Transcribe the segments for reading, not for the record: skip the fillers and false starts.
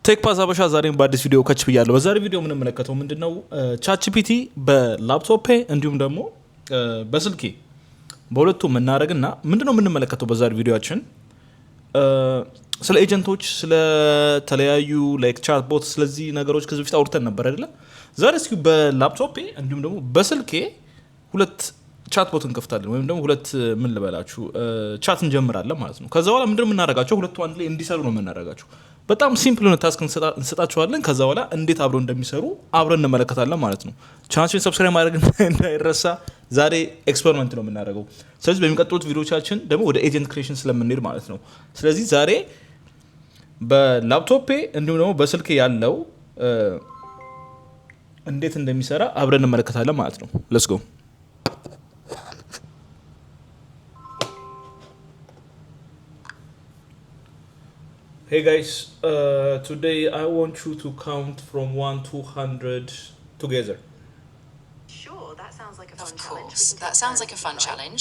ቴክ ፓስ አበሻ ዛሬም በአዲስ ቪዲዮ ከች ብያለሁ። በዛሬ ቪዲዮ የምንመለከተው ምንድነው ቻትጂፒቲ በላፕቶፕ እንዲሁም ደግሞ በስልኬ በሁለቱ መናረግና ምንድነው የምንመለከተው በዛሬ ቪዲዮአችን ስለ ኤጀንቶች ስለ ተለያዩ ላይክ ቻት ቦት ስለዚህ ነገሮች ከዚህ በፊት አውርተን ነበር አይደለ? ዛሬ እስኪ በላፕቶፕ እንዲሁም ደግሞ በስልኬ ሁለት ቻት ቦት እንከፍታለን ወይም ደግሞ ሁለት ምን ልበላችሁ ቻት እንጀምራለን ማለት ነው። ከዛ በኋላ ምንድነው የምናደርጋቸው ሁለቱ አንድ ላይ እንዲሰሩ ነው የምናደርጋቸው። በጣም ሲምፕል ነው ታስክ እንሰጣቸዋለን። ከዛ በኋላ እንዴት አብረው እንደሚሰሩ አብረን እንመለከታለን ማለት ነው። ቻናላችንን ሰብስክራይብ ማድረግ እንዳይረሳ። ዛሬ ኤክስፐሪመንት ነው የምናደርገው። ስለዚህ በሚቀጥሉት ቪዲዮቻችን ደግሞ ወደ ኤጀንት ክሬሽን ስለምንሄድ ማለት ነው። ስለዚህ ዛሬ በላፕቶፔ እንዲሁም ደግሞ በስልክ ያለው እንዴት እንደሚሰራ አብረን እንመለከታለን ማለት ነው። ሌትስ ጎ። Hey guys, today I want you to count from 1 to 100 together. Sure, that sounds like a fun challenge. challenge. Of course, that sounds like a fun challenge.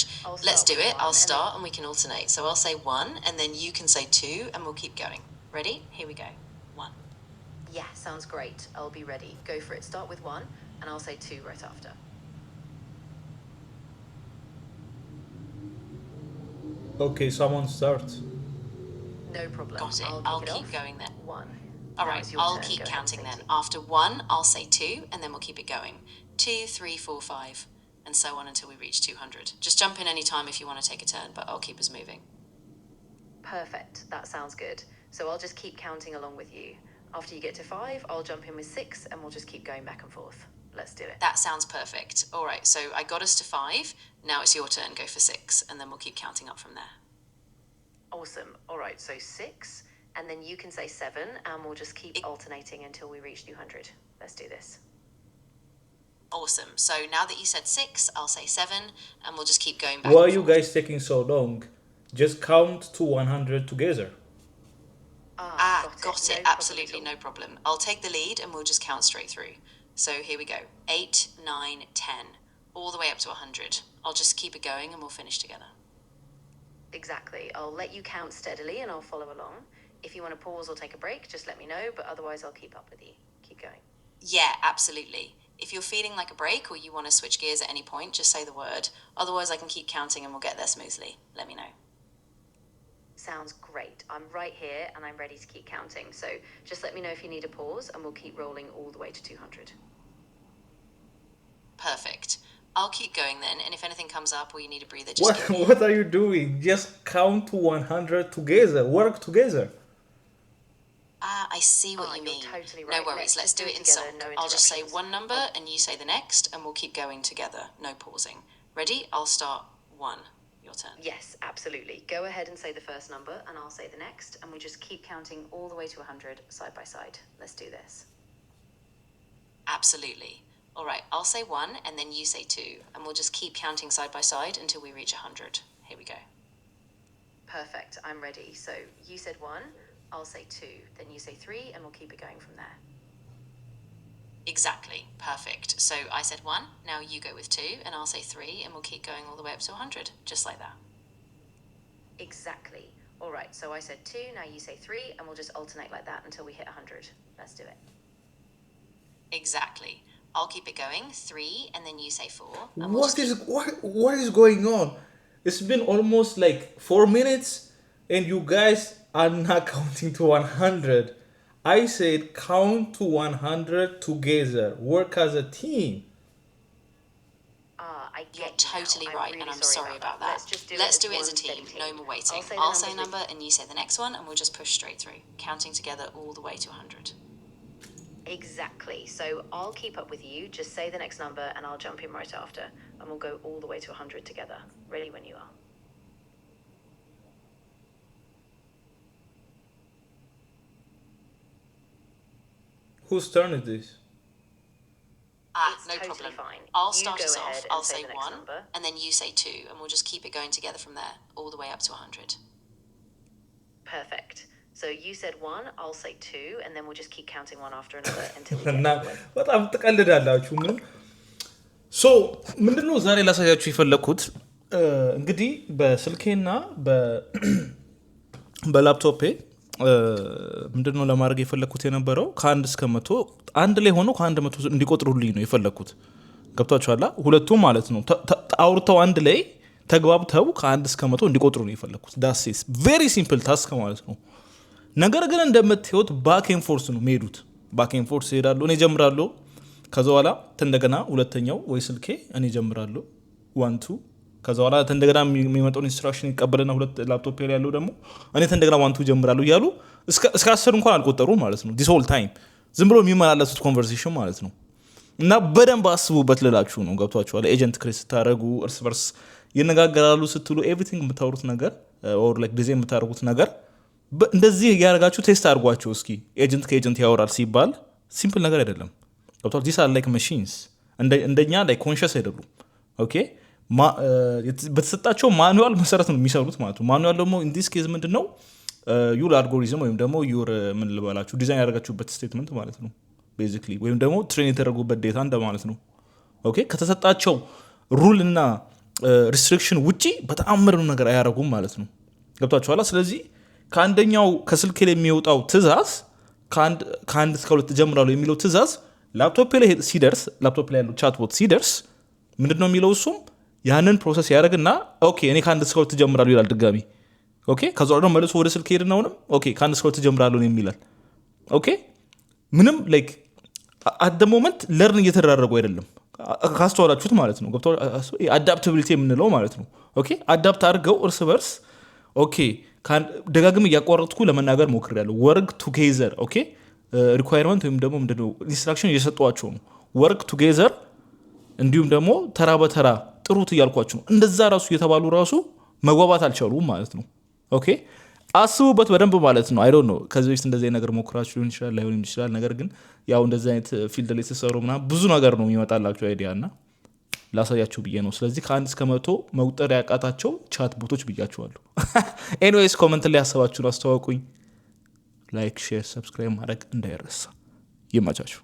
Let's do it. I'll start and we can alternate. So I'll say 1 and then you can say 2 and we'll keep going. Ready? Here we go. 1. Yeah, sounds great. I'll be ready. Go for it. Start with 1 and I'll say 2 right after. Okay, someone start. No problem. Got it. I'll keep going then. 1. All right, I'll keep counting then. After 1, I'll say 2 and then we'll keep it going. 2, 3, 4, 5 and so on until we reach 200. Just jump in any time if you want to take a turn, but I'll keep us moving. Perfect. That sounds good. So I'll just keep counting along with you. After you get to 5, I'll jump in with 6 and we'll just keep going back and forth. Let's do it. That sounds perfect. All right, so I got us to 5. Now it's your turn. Go for 6 and then we'll keep counting up from there. Awesome. All right, so 6 and then you can say 7 and we'll just keep alternating until we reach 200. Let's do this. Awesome. So now that you said 6, I'll say 7 and we'll just keep going back. Why are you guys taking so long? Just count to 100 together. Got it. Absolutely no problem. I'll take the lead and we'll just count straight through. So here we go. 8, 9, 10, all the way up to 100. I'll just keep it going and we'll finish together. Exactly. I'll let you count steadily and I'll follow along. If you want to pause or take a break, just let me know, but otherwise I'll keep up with you. Keep going. Yeah, absolutely. If you're feeling like a break or you want to switch gears at any point, just say the word. Otherwise I can keep counting and we'll get there smoothly. Let me know. Sounds great. I'm right here and I'm ready to keep counting. So just let me know if you need a pause and we'll keep rolling all the way to 200. Perfect. I'll keep going then, and if anything comes up or you need a breather, just What are you doing? Just count to 100 together. Work together. I see what you mean. Totally No right. worries, let's do it in together, song. no I'll just say interruptions. one number and you say the next, and we'll keep going together. No pausing. Ready? I'll start 1. Your turn. Yes, absolutely. Go ahead and say the first number and I'll say the next, and we just keep counting all the way to 100 side by side. Let's do this. Absolutely. All right, I'll say 1 and then you say 2, and we'll just keep counting side by side until we reach 100. Here we go. Perfect. I'm ready. So you said 1, I'll say 2, then you say 3, and we'll keep it going from there. Exactly. Perfect. So I said 1, now you go with 2, and I'll say 3, and we'll keep going all the way up to 100, just like that. Exactly. All right, so I said 2, now you say 3, and we'll just alternate like that until we hit 100. Let's do it. Exactly. I'll keep it going. 3, and then you say 4. And What is going on? It's been almost like 4 minutes and you guys are not counting to 100. I said count to 100 together. Work as a team. I get You're you now. totally I'm right, really and I'm sorry about that. Let's do it as as a team. one steady No more waiting. I'll say I'll say a the number and you say the next one, and we'll just push straight through, counting together all the way to 100. Exactly. So I'll keep up with you. Just say the next number and I'll jump in right after. And we'll go all the way to 100 together. Ready when you are. Whose turn is this? It's No totally problem. fine. I'll You start go us ahead off. and I'll say say the next 1, number. and then you say 2, and we'll just keep it going together from there, all the way up to 100. Perfect. So you said 1, I'll say 2, and then we'll just keep counting one after another until we get እና to 1. በጣም ትቀልዳላችሁ። ምንም ምንድነው ዛሬ ላሳያችሁ የፈለኩት እንግዲህ በስልኬና በላፕቶፔ ምንድነው ለማድረግ የፈለኩት የነበረው ከ1 እስከ 100 አንድ ላይ ሆኖ ከ1 100 እንዲቆጥሩልኝ ነው የፈለኩት። ገብቷችኋል? ሁለቱም ማለት ነው አውርተው አንድ ላይ ተግባብተው ከ1 እስከ 100 እንዲቆጥሩ ነው የፈለኩት። ዳስ ኢዝ ቬሪ ሲምፕል ታስክ ማለት ነው። ነገር ግን እንደምትዩት ባክ ኤንድ ፎርስ ነው የሚሄዱት። ባክ ኤንድ ፎርስ ይሄዳሉ። እኔ ጀምራለሁ፣ ከዛ በኋላ እንደገና ሁለተኛው ወይ ስልኬ እኔ ጀምራለሁ 1 2 ከዛ በኋላ እንደገና የሚመጣውን ኢንስትራክሽን ይቀበልና ሁለት ላፕቶፕ ላይ ያለው ደግሞ እኔ እንደገና 1 2 ጀምራለሁ እያሉ እስከ 10 እንኳን አልቆጠሩ ማለት ነው። ዲስ ሆል ታይም ዝም ብሎ የሚመላለሱት ኮንቨርሴሽን ማለት ነው። እና በደንብ አስቡበት ልላችሁ ነው። ገብቷችኋል? ኤጀንት ክሬት ስታደርጉ እርስ በርስ ይነጋገራሉ ስትሉ ኤቭሪቲንግ የምታወሩት ነገር ኦር ላይክ ዲዛይን የምታደርጉት ነገር እንደዚህ ያደርጋችሁ ቴስት አድርጓቸው እስኪ። ኤጀንት ከኤጀንት ያወራል ሲባል ሲምፕል ነገር አይደለም። ገብቷል? ዲስ አር ላይክ ማሽንስ እንደኛ ላይ ኮንሽስ አይደሉም። ኦኬ በተሰጣቸው ማኑዋል መሰረት ነው የሚሰሩት ማለት ነው። ማኑዋል ደግሞ ኢን ዲስ ኬዝ ምንድነው ዩር አልጎሪዝም ወይም ደግሞ ዩር ምን ልበላችሁ ዲዛይን ያደረጋችሁበት ስቴትመንት ማለት ነው ቤዚክሊ፣ ወይም ደግሞ ትሬን የተደረጉበት ዴታ እንደማለት ነው። ኦኬ ከተሰጣቸው ሩል እና ሪስትሪክሽን ውጪ በጣም ምንም ነገር አያደርጉም ማለት ነው። ገብቷችኋል? ስለዚህ ከአንደኛው ከስልክ ላይ የሚወጣው ትእዛዝ ከአንድ እስከ 2 ጀምራለሁ የሚለው ትእዛዝ ላፕቶፕ ላይ ሲደርስ ላፕቶፕ ላይ ያለው ቻትቦት ሲደርስ ምንድነው የሚለው እሱም ያንን ፕሮሰስ ያደርግና ኦኬ እኔ ከ1 እስከ 2 ጀምራለሁ ይላል ድጋሚ። ኦኬ ከዛ ደግሞ መልሶ ወደ ስልክ ሄድና አሁንም ኦኬ ከ1 እስከ 2 ጀምራለሁ ነው የሚላል። ኦኬ ምንም ላይክ አት ዘ ሞመንት ለርን እየተደራረጉ አይደለም ካስተዋላችሁት ማለት ነው። ገብቶ አዳፕታቢሊቲ የምንለው ማለት ነው። ኦኬ አዳፕት አድርገው እርስ በርስ ኦኬ ደጋግም እያቋረጥኩ ለመናገር ሞክሬያለሁ። ወርክ ቱጌዘር ኦኬ ሪኳየርመንት ወይም ደግሞ ምንድነው ኢንስትራክሽን እየሰጧቸው ነው። ወርክ ቱጌዘር እንዲሁም ደግሞ ተራ በተራ ጥሩት እያልኳችሁ ነው። እንደዛ ራሱ የተባሉ ራሱ መግባባት አልቻሉም ማለት ነው። ኦኬ አስቡበት በደንብ ማለት ነው። አይ ዶንት ኖ ከዚህ በፊት እንደዚህ ነገር ሞክራችሁ ሊሆን ይችላል ላይሆን ይችላል። ነገር ግን ያው እንደዚህ አይነት ፊልድ ላይ ተሰሩ ምናምን ብዙ ነገር ነው የሚመጣላችሁ አይዲያ እና ላሳያችሁ ብዬ ነው። ስለዚህ ከ1 እስከ 100 መቁጠር ያቃታቸው ቻት ቦቶች ብያችኋለሁ። ኤኒዌይስ ኮመንት ላይ ያሰባችሁን አስተዋውቁኝ። ላይክ፣ ሼር፣ ሰብስክራይብ ማድረግ እንዳይረሳ። ይመቻችሁ።